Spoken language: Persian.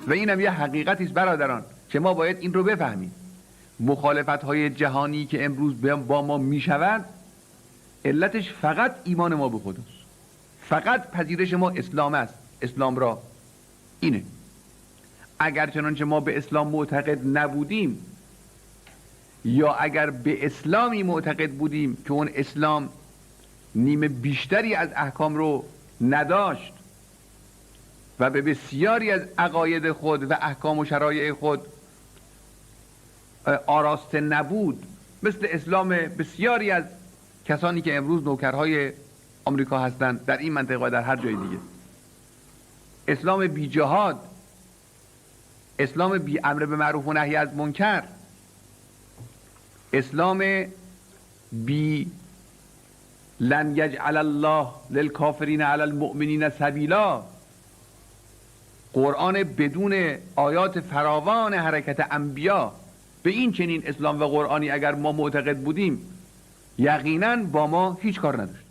و اینم یه حقیقتی است برادران که ما باید این رو بفهمیم. مخالفت‌های جهانی که امروز با ما میشود علتش فقط ایمان ما به خداست، فقط پذیرش ما اسلام است. اسلام را اینه. اگر چنانچه ما به اسلام معتقد نبودیم یا اگر به اسلامی معتقد بودیم که اون اسلام نیمه بیشتری از احکام رو نداشت و به بسیاری از عقاید خود و احکام و شرایع خود آراسته نبود، مثل اسلام بسیاری از کسانی که امروز نوکرهای آمریکا هستند در این منطقه و در هر جای دیگه، اسلام بی جهاد، اسلام بی امر به معروف و نهی از منکر، اسلام بی لن یجعل الله للکافرین علی المؤمنین سبیلا، قرآن بدون آیات فراوان حرکت انبیا. به این چنین اسلام و قرآنی اگر ما معتقد بودیم یقینا با ما هیچ کار نداشت.